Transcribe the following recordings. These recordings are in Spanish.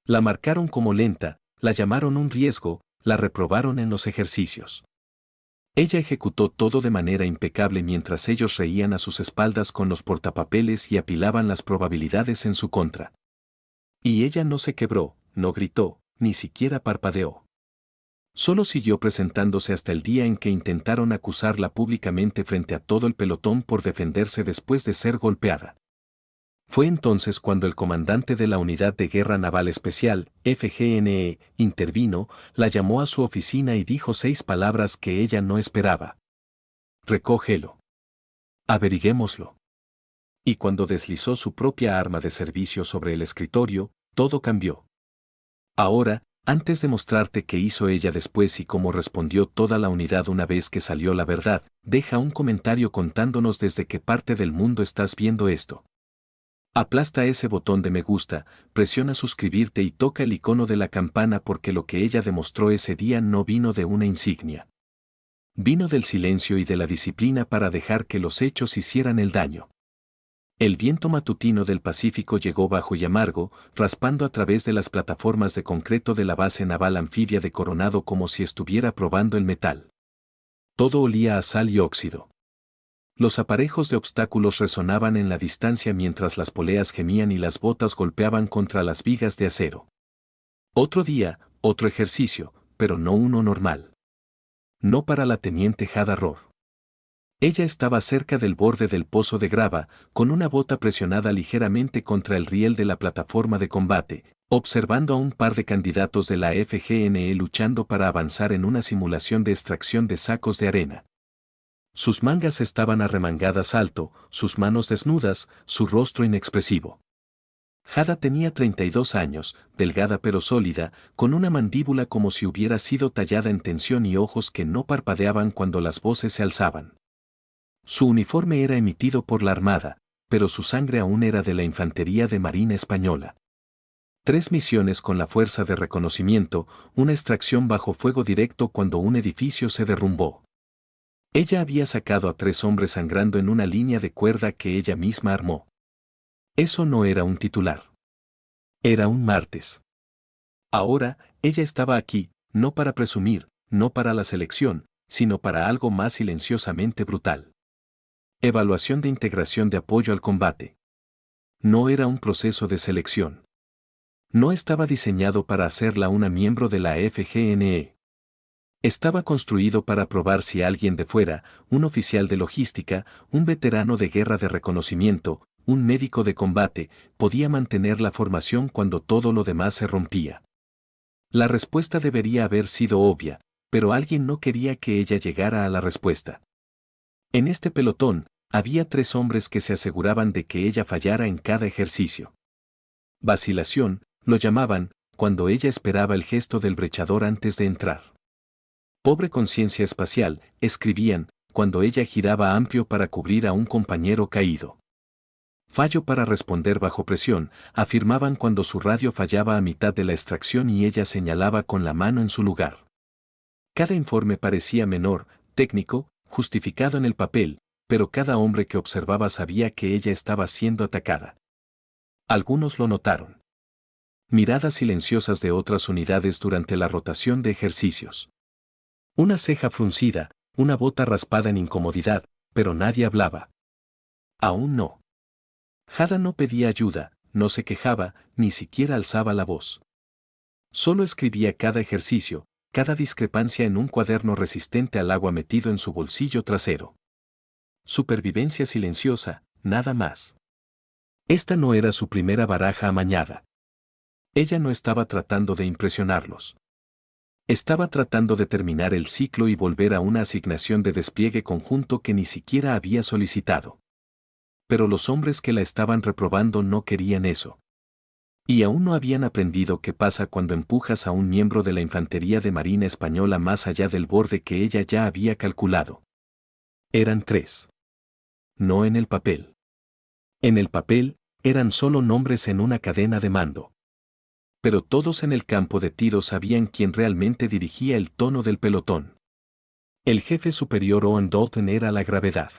La marcaron como lenta, la llamaron un riesgo, la reprobaron en los ejercicios. Ella ejecutó todo de manera impecable mientras ellos reían a sus espaldas con los portapapeles y apilaban las probabilidades en su contra. Y ella no se quebró, no gritó, ni siquiera parpadeó. Solo siguió presentándose hasta el día en que intentaron acusarla públicamente frente a todo el pelotón por defenderse después de ser golpeada. Fue entonces cuando el comandante de la Unidad de Guerra Naval Especial, FGNE, intervino, la llamó a su oficina y dijo 6 palabras que ella no esperaba. Recógelo. Averiguémoslo. Y cuando deslizó su propia arma de servicio sobre el escritorio, todo cambió. Ahora, antes de mostrarte qué hizo ella después y cómo respondió toda la unidad una vez que salió la verdad, deja un comentario contándonos desde qué parte del mundo estás viendo esto. Aplasta ese botón de me gusta, presiona suscribirte y toca el icono de la campana porque lo que ella demostró ese día no vino de una insignia. Vino del silencio y de la disciplina para dejar que los hechos hicieran el daño. El viento matutino del Pacífico llegó bajo y amargo, raspando a través de las plataformas de concreto de la base naval anfibia de Coronado como si estuviera probando el metal. Todo olía a sal y óxido. Los aparejos de obstáculos resonaban en la distancia mientras las poleas gemían y las botas golpeaban contra las vigas de acero. Otro día, otro ejercicio, pero no uno normal. No para la teniente Hada Rohr. Ella estaba cerca del borde del pozo de grava, con una bota presionada ligeramente contra el riel de la plataforma de combate, observando a un par de candidatos de la FGNE luchando para avanzar en una simulación de extracción de sacos de arena. Sus mangas estaban arremangadas alto, sus manos desnudas, su rostro inexpresivo. Hada tenía 32 años, delgada pero sólida, con una mandíbula como si hubiera sido tallada en tensión y ojos que no parpadeaban cuando las voces se alzaban. Su uniforme era emitido por la Armada, pero su sangre aún era de la Infantería de Marina Española. 3 misiones con la Fuerza de Reconocimiento, una extracción bajo fuego directo cuando un edificio se derrumbó. Ella había sacado a 3 hombres sangrando en una línea de cuerda que ella misma armó. Eso no era un titular. Era un martes. Ahora, ella estaba aquí, no para presumir, no para la selección, sino para algo más silenciosamente brutal. Evaluación de integración de apoyo al combate. No era un proceso de selección. No estaba diseñado para hacerla una miembro de la FGNE. Estaba construido para probar si alguien de fuera, un oficial de logística, un veterano de guerra de reconocimiento, un médico de combate, podía mantener la formación cuando todo lo demás se rompía. La respuesta debería haber sido obvia, pero alguien no quería que ella llegara a la respuesta. En este pelotón, había 3 hombres que se aseguraban de que ella fallara en cada ejercicio. Vacilación, lo llamaban, cuando ella esperaba el gesto del brechador antes de entrar. Pobre conciencia espacial, escribían, cuando ella giraba amplio para cubrir a un compañero caído. Fallo para responder bajo presión, afirmaban cuando su radio fallaba a mitad de la extracción y ella señalaba con la mano en su lugar. Cada informe parecía menor, técnico, justificado en el papel, pero cada hombre que observaba sabía que ella estaba siendo atacada. Algunos lo notaron. Miradas silenciosas de otras unidades durante la rotación de ejercicios. Una ceja fruncida, una bota raspada en incomodidad, pero nadie hablaba. Aún no. Hada no pedía ayuda, no se quejaba, ni siquiera alzaba la voz. Solo escribía cada ejercicio, cada discrepancia en un cuaderno resistente al agua metido en su bolsillo trasero. Supervivencia silenciosa, nada más. Esta no era su primera baraja amañada. Ella no estaba tratando de impresionarlos. Estaba tratando de terminar el ciclo y volver a una asignación de despliegue conjunto que ni siquiera había solicitado. Pero los hombres que la estaban reprobando no querían eso. Y aún no habían aprendido qué pasa cuando empujas a un miembro de la Infantería de Marina Española más allá del borde que ella ya había calculado. Eran 3. No en el papel. En el papel, eran solo nombres en una cadena de mando. Pero todos en el campo de tiro sabían quién realmente dirigía el tono del pelotón. El jefe superior Owen Dalton era la gravedad.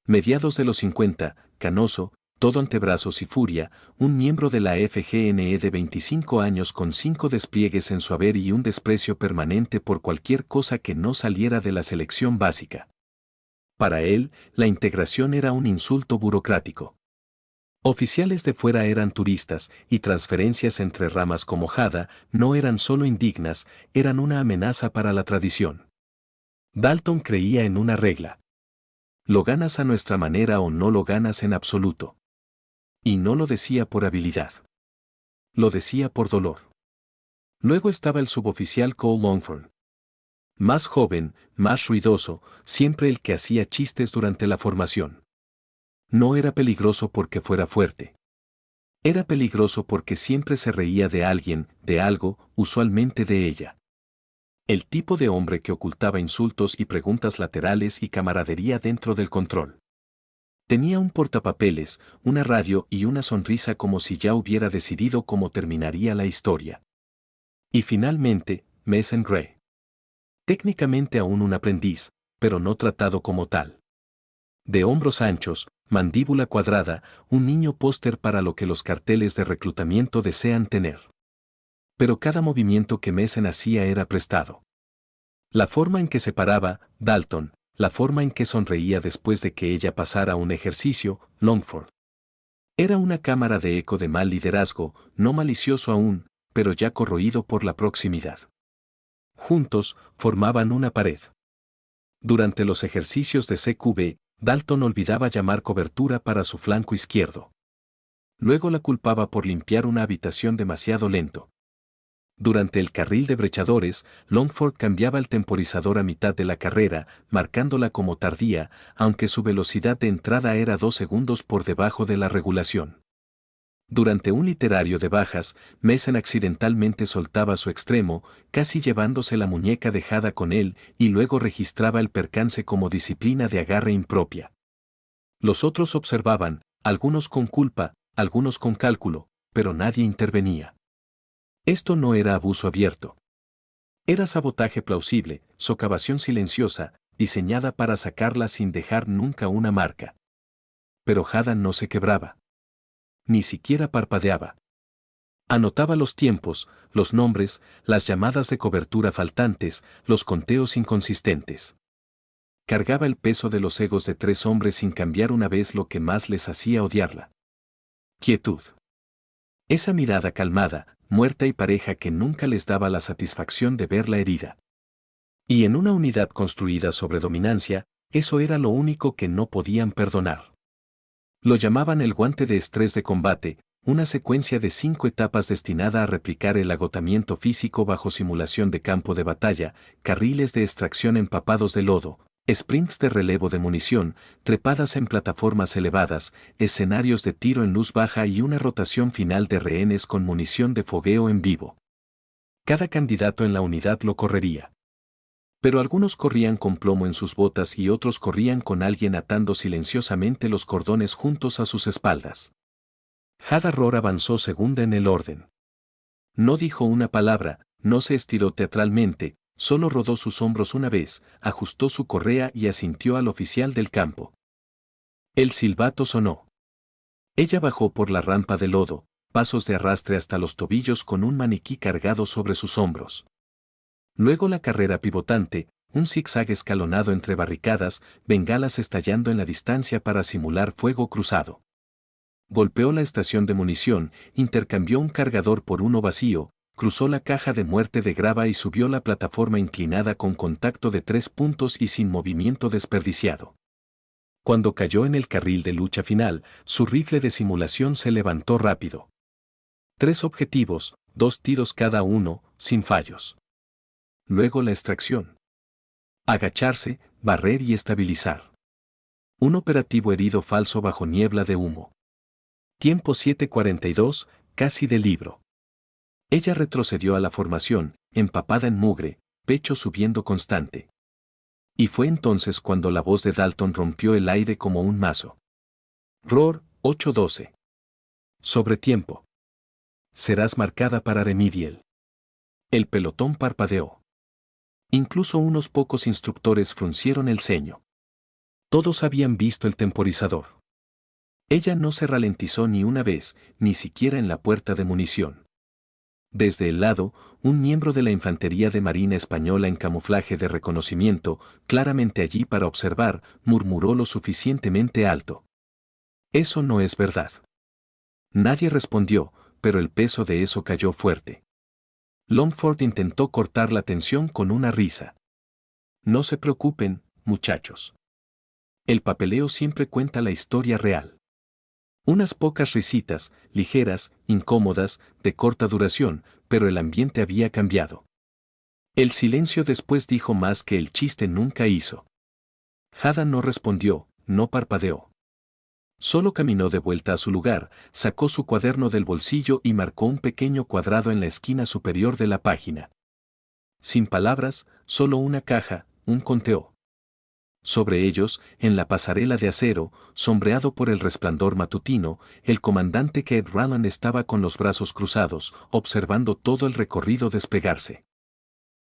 Mediados de los 50, canoso, todo antebrazos y furia, un miembro de la FGNE de 25 años con 5 despliegues en su haber y un desprecio permanente por cualquier cosa que no saliera de la selección básica. Para él, la integración era un insulto burocrático. Oficiales de fuera eran turistas, y transferencias entre ramas como Hada no eran solo indignas, eran una amenaza para la tradición. Dalton creía en una regla. Lo ganas a nuestra manera o no lo ganas en absoluto. Y no lo decía por habilidad. Lo decía por dolor. Luego estaba el suboficial Cole Longford. Más joven, más ruidoso, siempre el que hacía chistes durante la formación. No era peligroso porque fuera fuerte. Era peligroso porque siempre se reía de alguien, de algo, usualmente de ella. El tipo de hombre que ocultaba insultos y preguntas laterales y camaradería dentro del control. Tenía un portapapeles, una radio y una sonrisa como si ya hubiera decidido cómo terminaría la historia. Y finalmente, Mason Gray. Técnicamente aún un aprendiz, pero no tratado como tal. De hombros anchos, mandíbula cuadrada, un niño póster para lo que los carteles de reclutamiento desean tener. Pero cada movimiento que Mason hacía era prestado. La forma en que se paraba, Dalton, la forma en que sonreía después de que ella pasara un ejercicio, Longford. Era una cámara de eco de mal liderazgo, no malicioso aún, pero ya corroído por la proximidad. Juntos, formaban una pared. Durante los ejercicios de CQB, Dalton olvidaba llamar cobertura para su flanco izquierdo. Luego la culpaba por limpiar una habitación demasiado lento. Durante el carril de brechadores, Longford cambiaba el temporizador a mitad de la carrera, marcándola como tardía, aunque su velocidad de entrada era 2 segundos por debajo de la regulación. Durante un literario de bajas, Mason accidentalmente soltaba su extremo, casi llevándose la muñeca dejada con él, y luego registraba el percance como disciplina de agarre impropia. Los otros observaban, algunos con culpa, algunos con cálculo, pero nadie intervenía. Esto no era abuso abierto. Era sabotaje plausible, socavación silenciosa, diseñada para sacarla sin dejar nunca una marca. Pero Hada no se quebraba. Ni siquiera parpadeaba. Anotaba los tiempos, los nombres, las llamadas de cobertura faltantes, los conteos inconsistentes. Cargaba el peso de los egos de 3 hombres sin cambiar una vez lo que más les hacía odiarla. Quietud. Esa mirada calmada, muerta y pareja que nunca les daba la satisfacción de verla herida. Y en una unidad construida sobre dominancia, eso era lo único que no podían perdonar. Lo llamaban el guante de estrés de combate, una secuencia de 5 etapas destinada a replicar el agotamiento físico bajo simulación de campo de batalla, carriles de extracción empapados de lodo, sprints de relevo de munición, trepadas en plataformas elevadas, escenarios de tiro en luz baja y una rotación final de rehenes con munición de fogueo en vivo. Cada candidato en la unidad lo correría. Pero algunos corrían con plomo en sus botas y otros corrían con alguien atando silenciosamente los cordones juntos a sus espaldas. Hada Roar avanzó segunda en el orden. No dijo una palabra, no se estiró teatralmente, solo rodó sus hombros una vez, ajustó su correa y asintió al oficial del campo. El silbato sonó. Ella bajó por la rampa de lodo, pasos de arrastre hasta los tobillos con un maniquí cargado sobre sus hombros. Luego la carrera pivotante, un zigzag escalonado entre barricadas, bengalas estallando en la distancia para simular fuego cruzado. Golpeó la estación de munición, intercambió un cargador por uno vacío, cruzó la caja de muerte de grava y subió la plataforma inclinada con contacto de 3 puntos y sin movimiento desperdiciado. Cuando cayó en el carril de lucha final, su rifle de simulación se levantó rápido. 3 objetivos, 2 tiros cada uno, sin fallos. Luego la extracción. Agacharse, barrer y estabilizar. Un operativo herido falso bajo niebla de humo. Tiempo 7:42, casi de libro. Ella retrocedió a la formación, empapada en mugre, pecho subiendo constante. Y fue entonces cuando la voz de Dalton rompió el aire como un mazo. Roar, 8:12. Sobre tiempo. Serás marcada para Remedial. El pelotón parpadeó. Incluso unos pocos instructores fruncieron el ceño. Todos habían visto el temporizador. Ella no se ralentizó ni una vez, ni siquiera en la puerta de munición. Desde el lado, un miembro de la Infantería de Marina Española en camuflaje de reconocimiento, claramente allí para observar, murmuró lo suficientemente alto. Eso no es verdad. Nadie respondió, pero el peso de eso cayó fuerte. Longford intentó cortar la tensión con una risa. No se preocupen, muchachos. El papeleo siempre cuenta la historia real. Unas pocas risitas, ligeras, incómodas, de corta duración, pero el ambiente había cambiado. El silencio después dijo más que el chiste nunca hizo. Hada no respondió, no parpadeó. Solo caminó de vuelta a su lugar, sacó su cuaderno del bolsillo y marcó un pequeño cuadrado en la esquina superior de la página. Sin palabras, solo una caja, un conteo. Sobre ellos, en la pasarela de acero, sombreado por el resplandor matutino, el comandante Kate Rowland estaba con los brazos cruzados, observando todo el recorrido despegarse.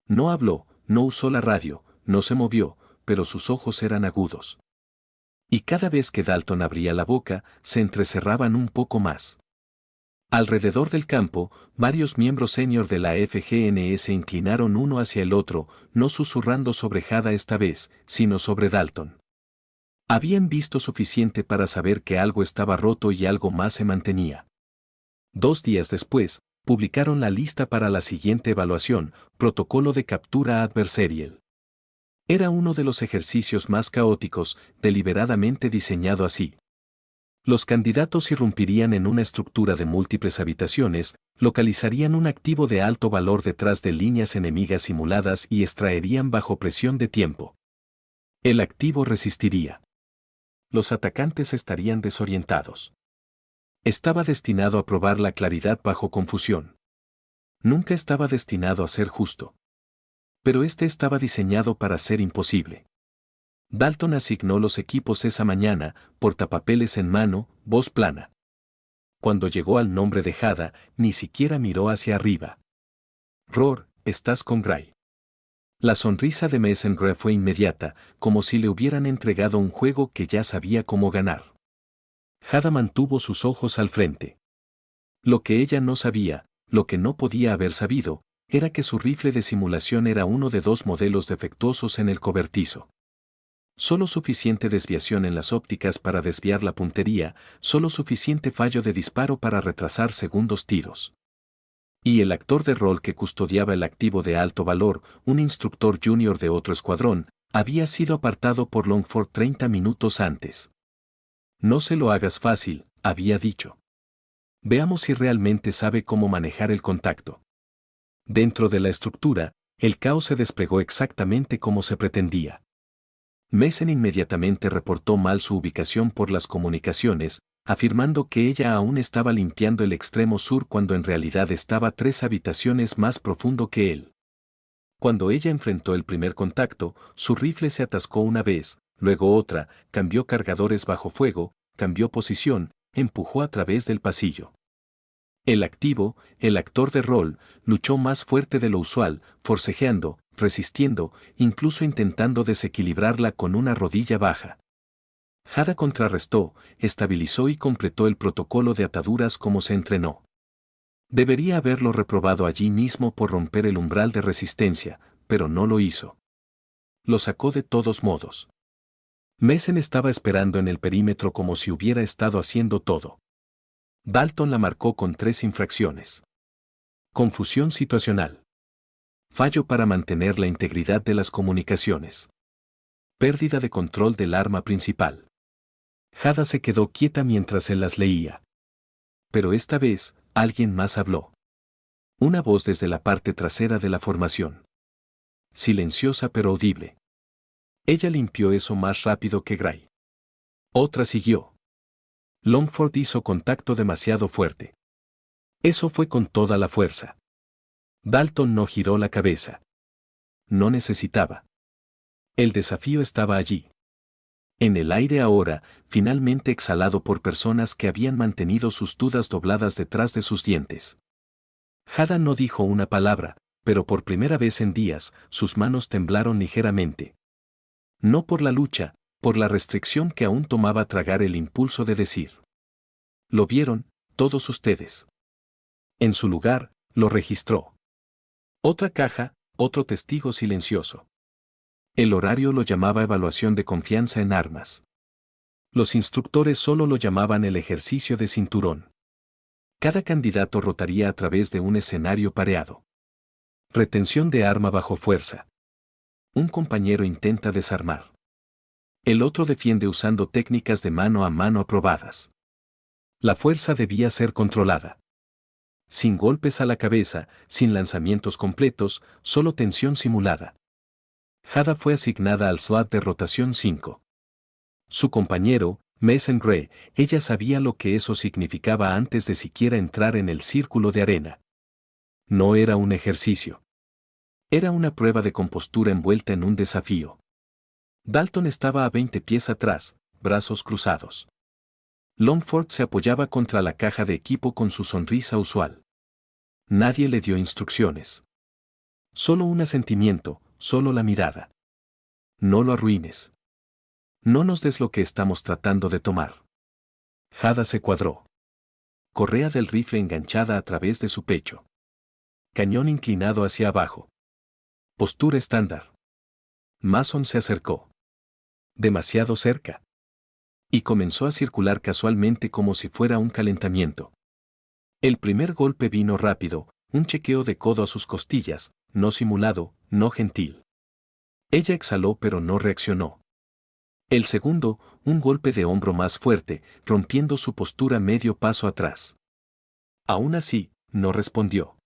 No habló, no usó la radio, no se movió, pero sus ojos eran agudos. Y cada vez que Dalton abría la boca, se entrecerraban un poco más. Alrededor del campo, varios miembros senior de la FGN se inclinaron uno hacia el otro, no susurrando sobre Hada esta vez, sino sobre Dalton. Habían visto suficiente para saber que algo estaba roto y algo más se mantenía. 2 días después, publicaron la lista para la siguiente evaluación, protocolo de captura adversarial. Era uno de los ejercicios más caóticos, deliberadamente diseñado así. Los candidatos irrumpirían en una estructura de múltiples habitaciones, localizarían un activo de alto valor detrás de líneas enemigas simuladas y extraerían bajo presión de tiempo. El activo resistiría. Los atacantes estarían desorientados. Estaba destinado a probar la claridad bajo confusión. Nunca estaba destinado a ser justo. Pero este estaba diseñado para ser imposible. Dalton asignó los equipos esa mañana, portapapeles en mano, voz plana. Cuando llegó al nombre de Hada, ni siquiera miró hacia arriba. Roar, estás con Gray. La sonrisa de Messenger fue inmediata, como si le hubieran entregado un juego que ya sabía cómo ganar. Hada mantuvo sus ojos al frente. Lo que ella no sabía, lo que no podía haber sabido, era que su rifle de simulación era uno de 2 modelos defectuosos en el cobertizo. Solo suficiente desviación en las ópticas para desviar la puntería, solo suficiente fallo de disparo para retrasar segundos tiros. Y el actor de rol que custodiaba el activo de alto valor, un instructor junior de otro escuadrón, había sido apartado por Longford 30 minutos antes. No se lo hagas fácil, había dicho. Veamos si realmente sabe cómo manejar el contacto. Dentro de la estructura, el caos se desplegó exactamente como se pretendía. Messen inmediatamente reportó mal su ubicación por las comunicaciones, afirmando que ella aún estaba limpiando el extremo sur cuando en realidad estaba 3 habitaciones más profundo que él. Cuando ella enfrentó el primer contacto, su rifle se atascó una vez, luego otra, cambió cargadores bajo fuego, cambió posición, empujó a través del pasillo. El activo, el actor de rol, luchó más fuerte de lo usual, forcejeando, resistiendo, incluso intentando desequilibrarla con una rodilla baja. Hada contrarrestó, estabilizó y completó el protocolo de ataduras como se entrenó. Debería haberlo reprobado allí mismo por romper el umbral de resistencia, pero no lo hizo. Lo sacó de todos modos. Messen estaba esperando en el perímetro como si hubiera estado haciendo todo. Dalton la marcó con 3 infracciones. Confusión situacional. Fallo para mantener la integridad de las comunicaciones. Pérdida de control del arma principal. Hada se quedó quieta mientras él las leía. Pero esta vez, alguien más habló. Una voz desde la parte trasera de la formación. Silenciosa pero audible. Ella limpió eso más rápido que Gray. Otra siguió. Longford hizo contacto demasiado fuerte. Eso fue con toda la fuerza. Dalton no giró la cabeza. No necesitaba. El desafío estaba allí. En el aire ahora, finalmente exhalado por personas que habían mantenido sus dudas dobladas detrás de sus dientes. Hada no dijo una palabra, pero por primera vez en días, sus manos temblaron ligeramente. No por la lucha, por la restricción que aún tomaba tragar el impulso de decir. Lo vieron, todos ustedes. En su lugar, lo registró. Otra caja, otro testigo silencioso. El horario lo llamaba evaluación de confianza en armas. Los instructores solo lo llamaban el ejercicio de cinturón. Cada candidato rotaría a través de un escenario pareado. Retención de arma bajo fuerza. Un compañero intenta desarmar. El otro defiende usando técnicas de mano a mano aprobadas. La fuerza debía ser controlada. Sin golpes a la cabeza, sin lanzamientos completos, solo tensión simulada. Hada fue asignada al SWAT de rotación 5. Su compañero, Mason Gray, ella sabía lo que eso significaba antes de siquiera entrar en el círculo de arena. No era un ejercicio. Era una prueba de compostura envuelta en un desafío. Dalton estaba a 20 pies atrás, brazos cruzados. Longford se apoyaba contra la caja de equipo con su sonrisa usual. Nadie le dio instrucciones. Solo un asentimiento, solo la mirada. No lo arruines. No nos des lo que estamos tratando de tomar. Hada se cuadró. Correa del rifle enganchada a través de su pecho. Cañón inclinado hacia abajo. Postura estándar. Mason se acercó. Demasiado cerca. Y comenzó a circular casualmente como si fuera un calentamiento. El primer golpe vino rápido, un chequeo de codo a sus costillas, no simulado, no gentil. Ella exhaló pero no reaccionó. El segundo, un golpe de hombro más fuerte, rompiendo su postura medio paso atrás. Aún así, no respondió.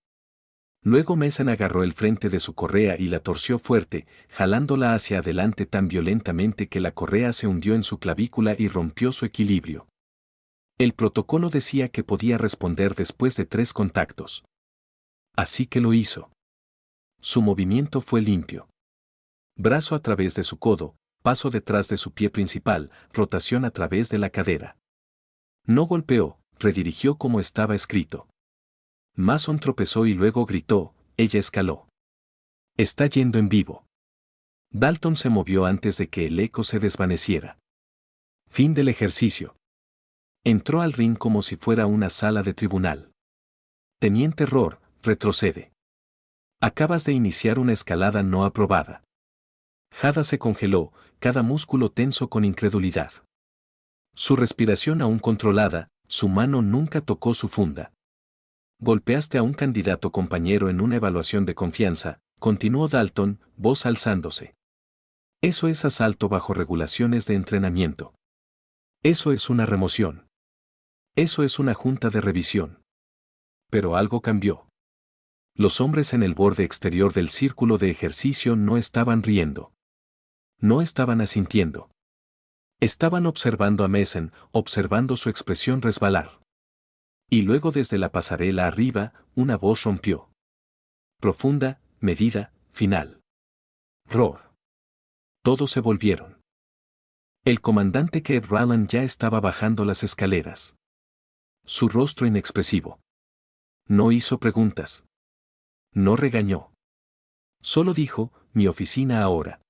Luego Mason agarró el frente de su correa y la torció fuerte, jalándola hacia adelante tan violentamente que la correa se hundió en su clavícula y rompió su equilibrio. El protocolo decía que podía responder después de 3 contactos. Así que lo hizo. Su movimiento fue limpio. Brazo a través de su codo, paso detrás de su pie principal, rotación a través de la cadera. No golpeó, redirigió como estaba escrito. Mason tropezó y luego gritó, ella escaló. Está yendo en vivo. Dalton se movió antes de que el eco se desvaneciera. Fin del ejercicio. Entró al ring como si fuera una sala de tribunal. Teniente Rohr, retrocede. Acabas de iniciar una escalada no aprobada. Hada se congeló, cada músculo tenso con incredulidad. Su respiración aún controlada, su mano nunca tocó su funda. Golpeaste a un candidato compañero en una evaluación de confianza, continuó Dalton, voz alzándose. Eso es asalto bajo regulaciones de entrenamiento. Eso es una remoción. Eso es una junta de revisión. Pero algo cambió. Los hombres en el borde exterior del círculo de ejercicio no estaban riendo. No estaban asintiendo. Estaban observando a Mason, observando su expresión resbalar. Y luego desde la pasarela arriba, una voz rompió. Profunda, medida, final. Rohr. Todos se volvieron. El comandante Kate Rowland ya estaba bajando las escaleras. Su rostro inexpresivo. No hizo preguntas. No regañó. Solo dijo, mi oficina ahora.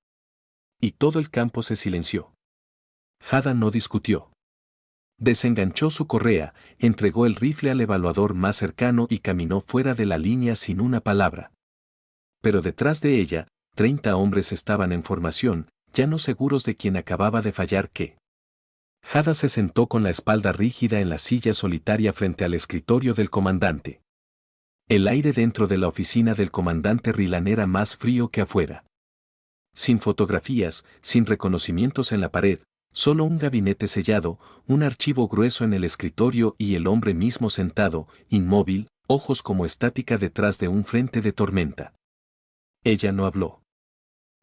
Y todo el campo se silenció. Hada no discutió. Desenganchó su correa, entregó el rifle al evaluador más cercano y caminó fuera de la línea sin una palabra. Pero detrás de ella, 30 hombres estaban en formación, ya no seguros de quién acababa de fallar qué. Hada se sentó con la espalda rígida en la silla solitaria frente al escritorio del comandante. El aire dentro de la oficina del comandante Rylan era más frío que afuera. Sin fotografías, sin reconocimientos en la pared, solo un gabinete sellado, un archivo grueso en el escritorio y el hombre mismo sentado, inmóvil, ojos como estática detrás de un frente de tormenta. Ella no habló.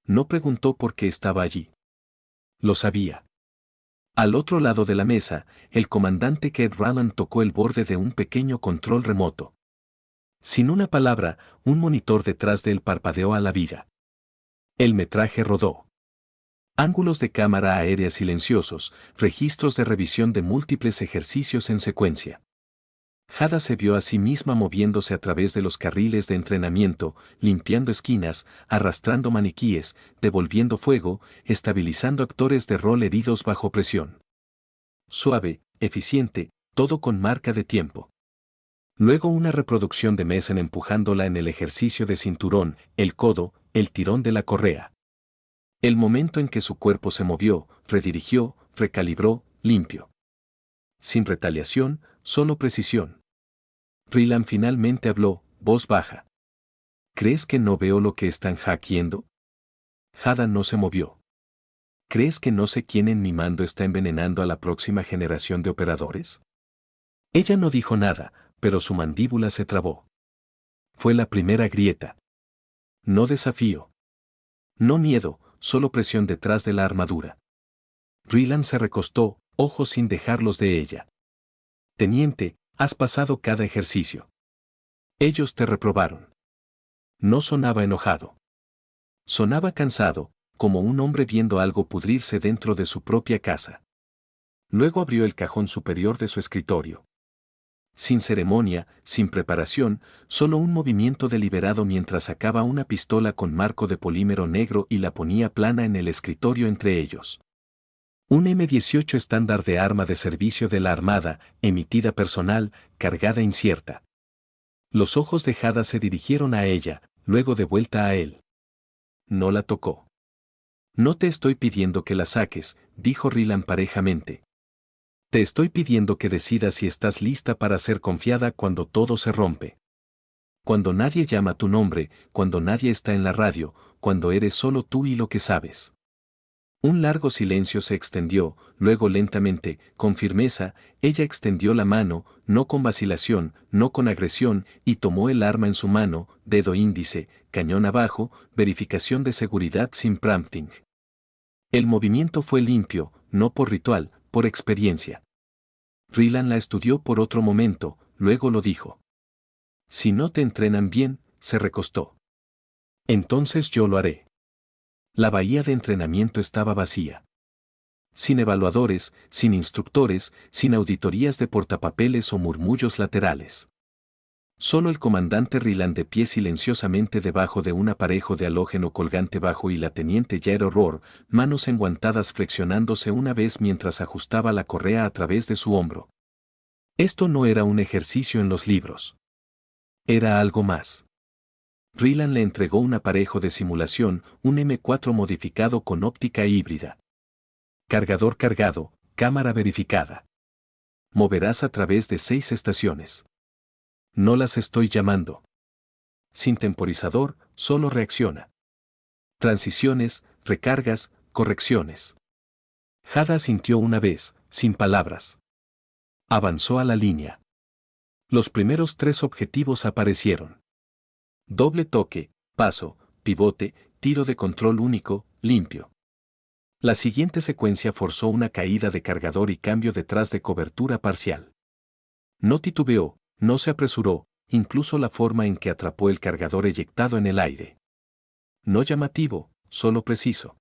No preguntó por qué estaba allí. Lo sabía. Al otro lado de la mesa, el comandante Kate Rowland tocó el borde de un pequeño control remoto. Sin una palabra, un monitor detrás de él parpadeó a la vida. El metraje rodó. Ángulos de cámara aérea silenciosos, registros de revisión de múltiples ejercicios en secuencia. Hada se vio a sí misma moviéndose a través de los carriles de entrenamiento, limpiando esquinas, arrastrando maniquíes, devolviendo fuego, estabilizando actores de rol heridos bajo presión. Suave, eficiente, todo con marca de tiempo. Luego una reproducción de Messen empujándola en el ejercicio de cinturón, el codo, el tirón de la correa. El momento en que su cuerpo se movió, redirigió, recalibró, limpio. Sin retaliación, solo precisión. Rylan finalmente habló, voz baja. ¿Crees que no veo lo que están hackeando? Hada no se movió. ¿Crees que no sé quién en mi mando está envenenando a la próxima generación de operadores? Ella no dijo nada, pero su mandíbula se trabó. Fue la primera grieta. No desafío. No miedo, solo presión detrás de la armadura. Rylan se recostó, ojos sin dejarlos de ella. Teniente, has pasado cada ejercicio. Ellos te reprobaron. No sonaba enojado. Sonaba cansado, como un hombre viendo algo pudrirse dentro de su propia casa. Luego abrió el cajón superior de su escritorio. Sin ceremonia, sin preparación, solo un movimiento deliberado mientras sacaba una pistola con marco de polímero negro y la ponía plana en el escritorio entre ellos. Un M18 estándar de arma de servicio de la Armada, emitida personal, cargada incierta. Los ojos de Hada se dirigieron a ella, luego de vuelta a él. No la tocó. No te estoy pidiendo que la saques, dijo Rylan parejamente. Te estoy pidiendo que decidas si estás lista para ser confiada cuando todo se rompe. Cuando nadie llama tu nombre, cuando nadie está en la radio, cuando eres solo tú y lo que sabes. Un largo silencio se extendió, luego lentamente, con firmeza, ella extendió la mano, no con vacilación, no con agresión, y tomó el arma en su mano, dedo índice, cañón abajo, verificación de seguridad sin prompting. El movimiento fue limpio, no por ritual, por experiencia. Rylan la estudió por otro momento, luego lo dijo. Si no te entrenan bien, se recostó. Entonces yo lo haré. La bahía de entrenamiento estaba vacía. Sin evaluadores, sin instructores, sin auditorías de portapapeles o murmullos laterales. Solo el comandante Rylan de pie silenciosamente debajo de un aparejo de halógeno colgante bajo y la teniente Jairo Rohr, manos enguantadas flexionándose una vez mientras ajustaba la correa a través de su hombro. Esto no era un ejercicio en los libros. Era algo más. Rylan le entregó un aparejo de simulación, un M4 modificado con óptica híbrida. Cargador cargado, cámara verificada. Moverás a través de 6 estaciones. No las estoy llamando. Sin temporizador, solo reacciona. Transiciones, recargas, correcciones. Hada sintió una vez, sin palabras. Avanzó a la línea. Los primeros 3 objetivos aparecieron. Doble toque, paso, pivote, tiro de control único, limpio. La siguiente secuencia forzó una caída de cargador y cambio detrás de cobertura parcial. No titubeó, no se apresuró, incluso la forma en que atrapó el cargador eyectado en el aire. No llamativo, solo preciso.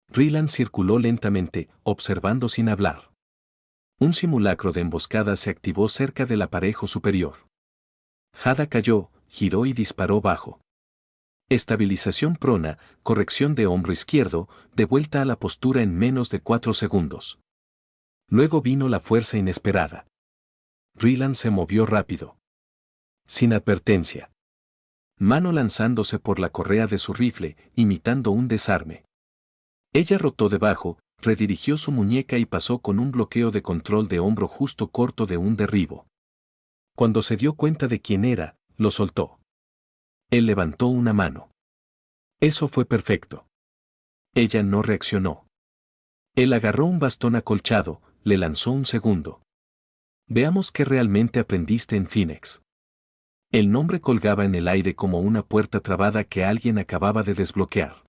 Rylan circuló lentamente, observando sin hablar. Un simulacro de emboscada se activó cerca del aparejo superior. Hada cayó, giró y disparó bajo. Estabilización prona, corrección de hombro izquierdo, de vuelta a la postura en menos de 4 segundos. Luego vino la fuerza inesperada. Rylan se movió rápido. Sin advertencia. Mano lanzándose por la correa de su rifle, imitando un desarme. Ella rotó debajo, redirigió su muñeca y pasó con un bloqueo de control de hombro justo corto de un derribo. Cuando se dio cuenta de quién era, lo soltó. Él levantó una mano. Eso fue perfecto. Ella no reaccionó. Él agarró un bastón acolchado, le lanzó un segundo. Veamos qué realmente aprendiste en Phoenix. El nombre colgaba en el aire como una puerta trabada que alguien acababa de desbloquear.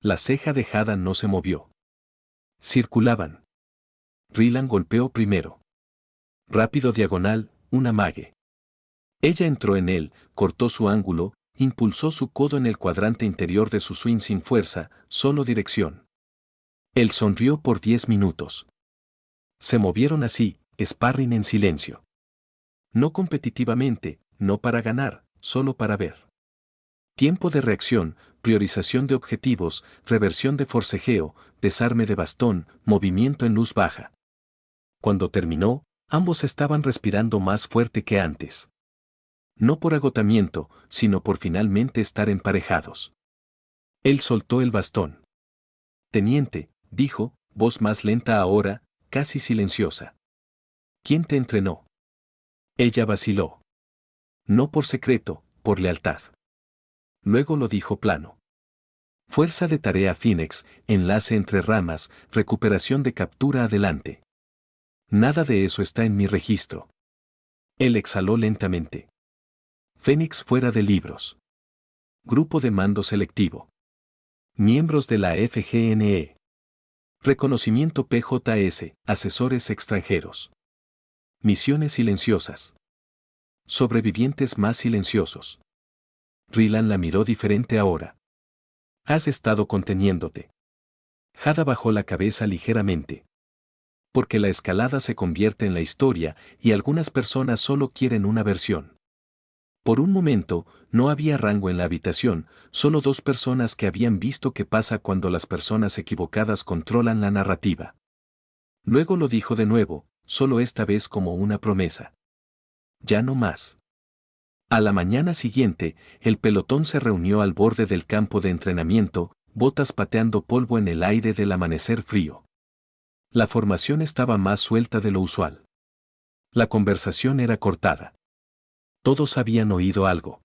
La ceja de Hada no se movió. Circulaban. Rylan golpeó primero. Rápido diagonal, un amague. Ella entró en él, cortó su ángulo, impulsó su codo en el cuadrante interior de su swing sin fuerza, solo dirección. Él sonrió por 10 minutos. Se movieron así, sparring en silencio. No competitivamente, no para ganar, solo para ver. Tiempo de reacción, priorización de objetivos, reversión de forcejeo, desarme de bastón, movimiento en luz baja. Cuando terminó, Ambos estaban respirando más fuerte que antes. No por agotamiento, sino por finalmente estar emparejados. Él soltó el bastón. Teniente, dijo, voz más lenta ahora, casi silenciosa. ¿Quién te entrenó? Ella vaciló. No por secreto, por lealtad. Luego lo dijo plano. Fuerza de tarea Phoenix, enlace entre ramas, recuperación de captura adelante. Nada de eso está en mi registro. Él exhaló lentamente. Fénix fuera de libros. Grupo de mando selectivo. Miembros de la FGNE. Reconocimiento PJS, asesores extranjeros. Misiones silenciosas. Sobrevivientes más silenciosos. Rylan la miró diferente ahora. Has estado conteniéndote. Hada bajó la cabeza ligeramente. Porque la escalada se convierte en la historia y algunas personas solo quieren una versión. Por un momento, no había rango en la habitación, solo dos personas que habían visto qué pasa cuando las personas equivocadas controlan la narrativa. Luego lo dijo de nuevo, solo esta vez como una promesa. Ya no más. A la mañana siguiente, el pelotón se reunió al borde del campo de entrenamiento, botas pateando polvo en el aire del amanecer frío. La formación estaba más suelta de lo usual. La conversación era cortada. Todos habían oído algo.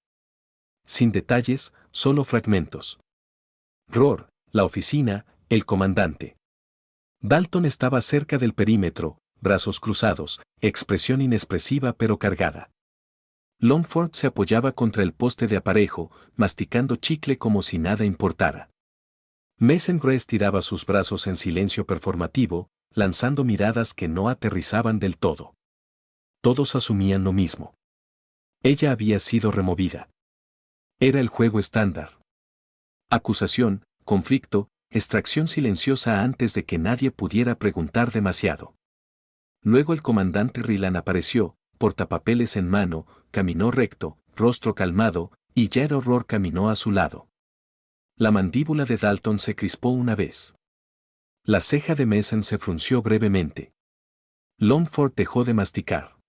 Sin detalles, solo fragmentos. Roar, la oficina, el comandante. Dalton estaba cerca del perímetro, brazos cruzados, expresión inexpresiva pero cargada. Longford se apoyaba contra el poste de aparejo, masticando chicle como si nada importara. Messengrove estiraba sus brazos en silencio performativo, lanzando miradas que no aterrizaban del todo. Todos asumían lo mismo. Ella había sido removida. Era el juego estándar. Acusación, conflicto, extracción silenciosa antes de que nadie pudiera preguntar demasiado. Luego el comandante Rylan apareció, portapapeles en mano, caminó recto, rostro calmado, y Jed Horror caminó a su lado. La mandíbula de Dalton se crispó una vez. La ceja de Messen se frunció brevemente. Longford dejó de masticar.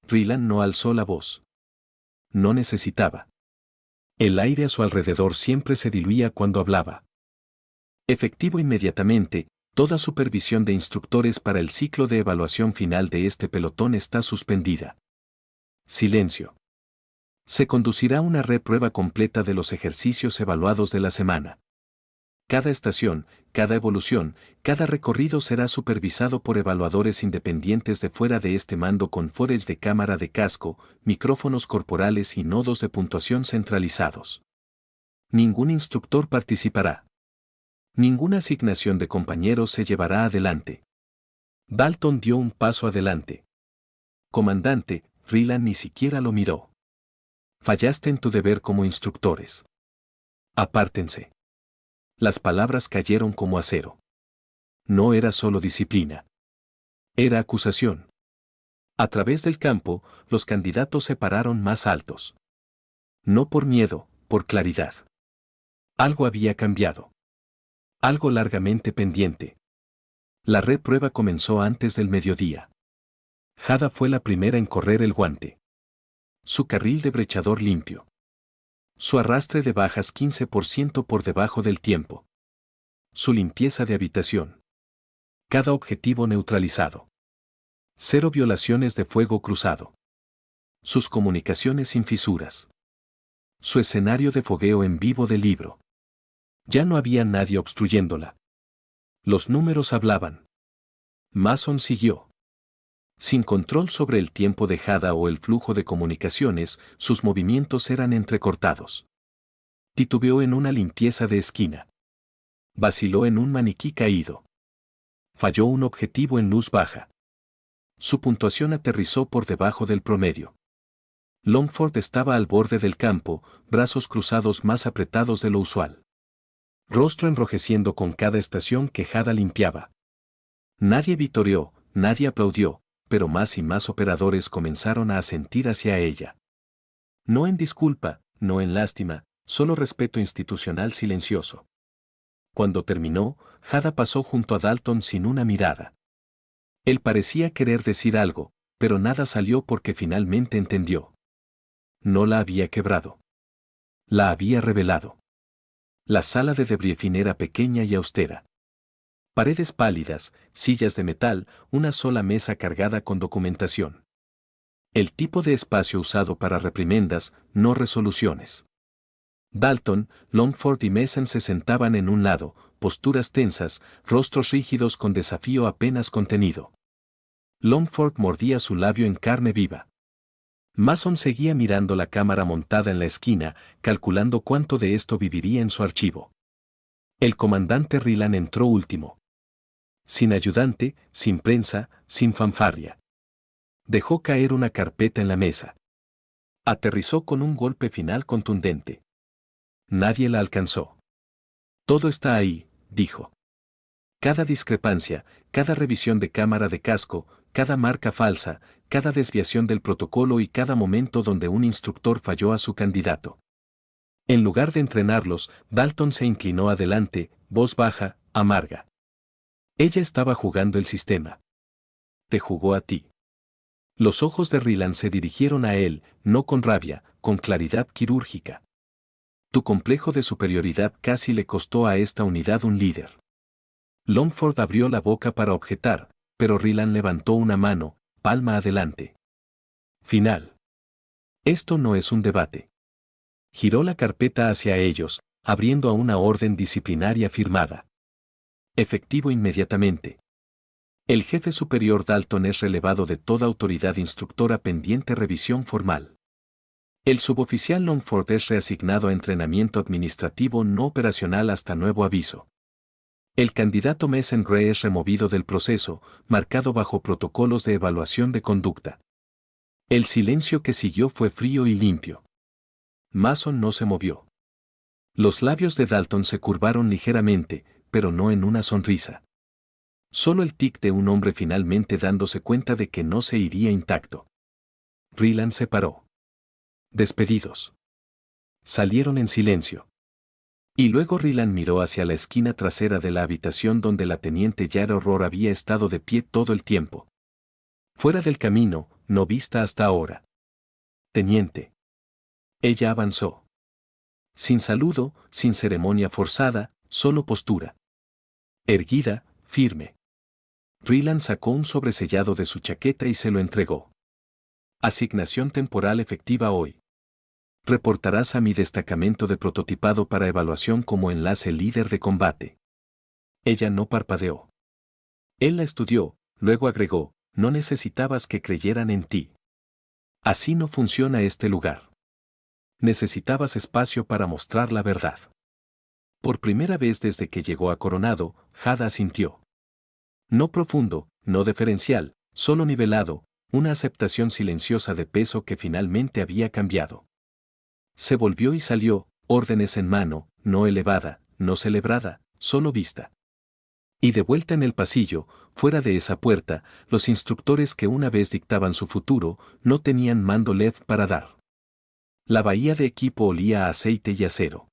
Rylan no alzó la voz. No necesitaba. El aire a su alrededor siempre se diluía cuando hablaba. Efectivo inmediatamente, toda supervisión de instructores para el ciclo de evaluación final de este pelotón está suspendida. Silencio. Se conducirá una reprueba completa de los ejercicios evaluados de la semana. Cada estación, cada evolución, cada recorrido será supervisado por evaluadores independientes de fuera de este mando con forage de cámara de casco, micrófonos corporales y nodos de puntuación centralizados. Ningún instructor participará. Ninguna asignación de compañeros se llevará adelante. Dalton dio un paso adelante. Comandante, Rylan ni siquiera lo miró. Fallaste en tu deber como instructores. Apártense. Las palabras cayeron como acero. No era solo disciplina. Era acusación. A través del campo, los candidatos se pararon más altos. No por miedo, por claridad. Algo había cambiado. Algo largamente pendiente. La reprueba comenzó antes del mediodía. Hada fue la primera en correr el guante. Su carril de brechador limpio. Su arrastre de bajas 15% por debajo del tiempo. Su limpieza de habitación. Cada objetivo neutralizado. 0 violaciones de fuego cruzado. Sus comunicaciones sin fisuras. Su escenario de fogueo en vivo del libro. Ya no había nadie obstruyéndola. Los números hablaban. Mason siguió. Sin control sobre el tiempo de Hada o el flujo de comunicaciones, sus movimientos eran entrecortados. Titubeó en una limpieza de esquina. Vaciló en un maniquí caído. Falló un objetivo en luz baja. Su puntuación aterrizó por debajo del promedio. Longford estaba al borde del campo, brazos cruzados más apretados de lo usual. Rostro enrojeciendo con cada estación que Hada limpiaba. Nadie vitoreó, nadie aplaudió, pero más y más operadores comenzaron a asentir hacia ella. No en disculpa, no en lástima, solo respeto institucional silencioso. Cuando terminó, Hada pasó junto a Dalton sin una mirada. Él parecía querer decir algo, pero nada salió porque finalmente entendió. No la había quebrado. La había revelado. La sala de debriefing era pequeña y austera. Paredes pálidas, sillas de metal, una sola mesa cargada con documentación. El tipo de espacio usado para reprimendas, no resoluciones. Dalton, Longford y Mason se sentaban en un lado, posturas tensas, rostros rígidos con desafío apenas contenido. Longford mordía su labio en carne viva. Mason seguía mirando la cámara montada en la esquina, calculando cuánto de esto viviría en su archivo. El comandante Ryland entró último. Sin ayudante, sin prensa, sin fanfarria. Dejó caer una carpeta en la mesa. Aterrizó con un golpe final contundente. Nadie la alcanzó. Todo está ahí, dijo. Cada discrepancia, cada revisión de cámara de casco, cada marca falsa, cada desviación del protocolo y cada momento donde un instructor falló a su candidato. En lugar de entrenarlos, Dalton se inclinó adelante, voz baja, amarga. Ella estaba jugando el sistema. Te jugó a ti. Los ojos de Ryland se dirigieron a él, no con rabia, con claridad quirúrgica. Tu complejo de superioridad casi le costó a esta unidad un líder. Longford abrió la boca para objetar, pero Ryland levantó una mano, palma adelante. Final. Esto no es un debate. Giró la carpeta hacia ellos, abriendo a una orden disciplinaria firmada. Efectivo inmediatamente. El jefe superior Dalton es relevado de toda autoridad instructora pendiente revisión formal. El suboficial Longford es reasignado a entrenamiento administrativo no operacional hasta nuevo aviso. El candidato Mason Gray es removido del proceso, marcado bajo protocolos de evaluación de conducta. El silencio que siguió fue frío y limpio. Mason no se movió. Los labios de Dalton se curvaron ligeramente, pero no en una sonrisa. Solo el tic de un hombre finalmente dándose cuenta de que no se iría intacto. Ryland se paró. Despedidos. Salieron en silencio. Y luego Ryland miró hacia la esquina trasera de la habitación donde la teniente Yara Horror había estado de pie todo el tiempo. Fuera del camino, no vista hasta ahora. Teniente. Ella avanzó. Sin saludo, sin ceremonia forzada, solo postura. Erguida, firme. Ryland sacó un sobresellado de su chaqueta y se lo entregó. Asignación temporal efectiva hoy. Reportarás a mi destacamento de prototipado para evaluación como enlace líder de combate. Ella no parpadeó. Él la estudió, luego agregó, no necesitabas que creyeran en ti. Así no funciona este lugar. Necesitabas espacio para mostrar la verdad. Por primera vez desde que llegó a Coronado, Jada asintió. No profundo, no deferencial, solo nivelado, una aceptación silenciosa de peso que finalmente había cambiado. Se volvió y salió, órdenes en mano, no elevada, no celebrada, solo vista. Y de vuelta en el pasillo, fuera de esa puerta, los instructores que una vez dictaban su futuro, no tenían mando LED para dar. La bahía de equipo olía a aceite y acero.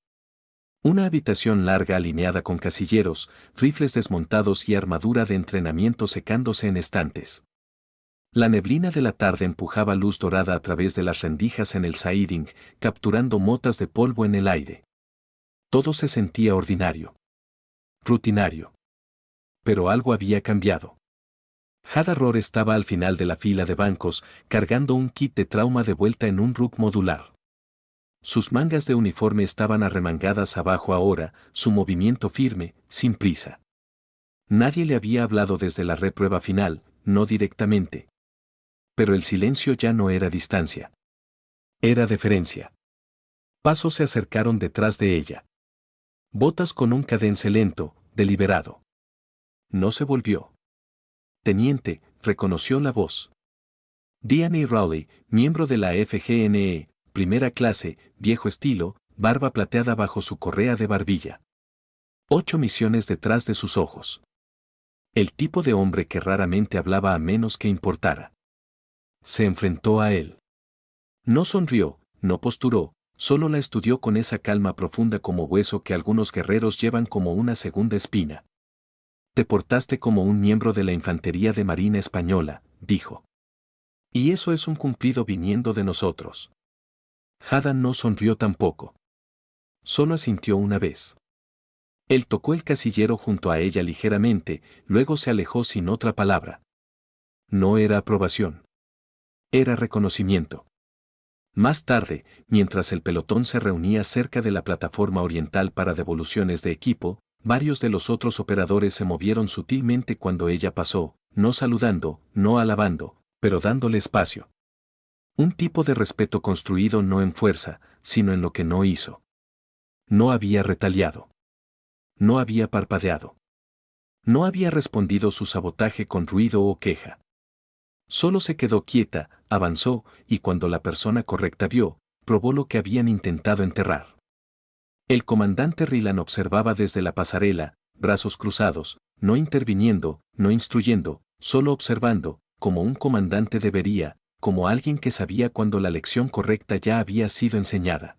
Una habitación larga alineada con casilleros, rifles desmontados y armadura de entrenamiento secándose en estantes. La neblina de la tarde empujaba luz dorada a través de las rendijas en el siding, capturando motas de polvo en el aire. Todo se sentía ordinario. Rutinario. Pero algo había cambiado. Jada Rohr estaba al final de la fila de bancos, cargando un kit de trauma de vuelta en un RUC modular. Sus mangas de uniforme estaban arremangadas abajo ahora, su movimiento firme, sin prisa. Nadie le había hablado desde la reprueba final, no directamente. Pero el silencio ya no era distancia. Era deferencia. Pasos se acercaron detrás de ella. Botas con un cadence lento, deliberado. No se volvió. Teniente, reconoció la voz. Diane Rowley, miembro de la FGNE, primera clase, viejo estilo, barba plateada bajo su correa de barbilla. 8 misiones detrás de sus ojos. El tipo de hombre que raramente hablaba a menos que importara. Se enfrentó a él. No sonrió, no posturó, solo la estudió con esa calma profunda como hueso que algunos guerreros llevan como una segunda espina. Te portaste como un miembro de la Infantería de Marina Española, dijo. Y eso es un cumplido viniendo de nosotros. Hadan no sonrió tampoco. Solo asintió una vez. Él tocó el casillero junto a ella ligeramente, luego se alejó sin otra palabra. No era aprobación. Era reconocimiento. Más tarde, mientras el pelotón se reunía cerca de la plataforma oriental para devoluciones de equipo, varios de los otros operadores se movieron sutilmente cuando ella pasó, no saludando, no alabando, pero dándole espacio. Un tipo de respeto construido no en fuerza, sino en lo que no hizo. No había retaliado. No había parpadeado. No había respondido su sabotaje con ruido o queja. Solo se quedó quieta, avanzó, y cuando la persona correcta vio, probó lo que habían intentado enterrar. El comandante Rylan observaba desde la pasarela, brazos cruzados, no interviniendo, no instruyendo, solo observando, como un comandante debería, como alguien que sabía cuando la lección correcta ya había sido enseñada.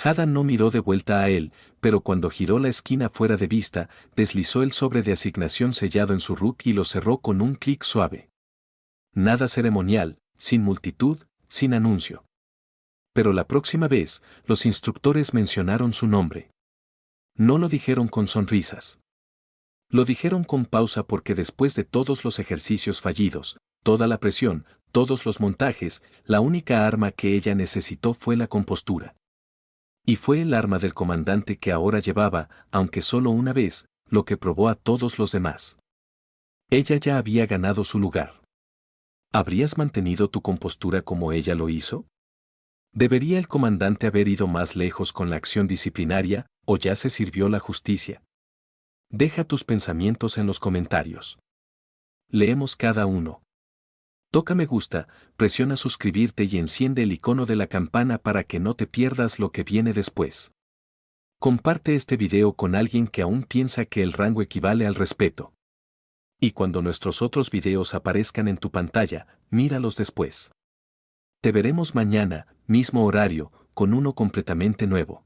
Hadan no miró de vuelta a él, pero cuando giró la esquina fuera de vista, deslizó el sobre de asignación sellado en su RUC y lo cerró con un clic suave. Nada ceremonial, sin multitud, sin anuncio. Pero la próxima vez, los instructores mencionaron su nombre. No lo dijeron con sonrisas. Lo dijeron con pausa porque después de todos los ejercicios fallidos, toda la presión, todos los montajes, la única arma que ella necesitó fue la compostura. Y fue el arma del comandante que ahora llevaba, aunque solo una vez, lo que probó a todos los demás. Ella ya había ganado su lugar. ¿Habrías mantenido tu compostura como ella lo hizo? ¿Debería el comandante haber ido más lejos con la acción disciplinaria, o ya se sirvió la justicia? Deja tus pensamientos en los comentarios. Leemos cada uno. Toca me gusta, presiona suscribirte y enciende el icono de la campana para que no te pierdas lo que viene después. Comparte este video con alguien que aún piensa que el rango equivale al respeto. Y cuando nuestros otros videos aparezcan en tu pantalla, míralos después. Te veremos mañana, mismo horario, con uno completamente nuevo.